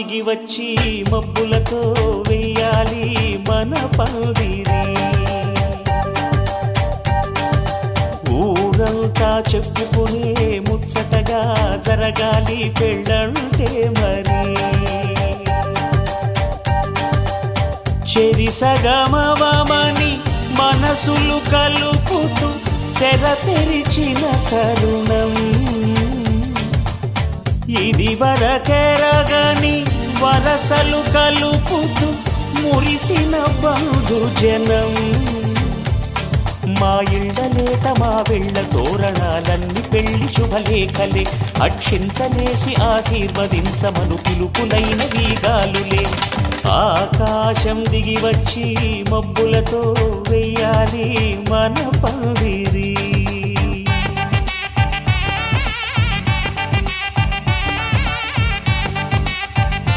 దిగి వచ్చి మబ్బులతో వెయ్యాలి మన పందిరి. ఊరంతా చెప్పుకునే ముచ్చటగా జరగాలి పెళ్ళంటే మరి. చెరిసగమవమని మనసులు కలుపుతూ తెర తెరిచిన తరుణం ఇది వరకెరగని వరసలు కలుపుతూ మురిసిన బంధు జనం. మా ఇళ్ళలేత మా వెళ్ళ తోరణాలన్నీ పెళ్లి శుభలేఖలే. అక్షింతలేసి ఆశీర్వదించమను పిలుపులైన వీగాలులే. ఆకాశం దిగి వచ్చి మబ్బులతో వెయ్యాలి మన పందిరి.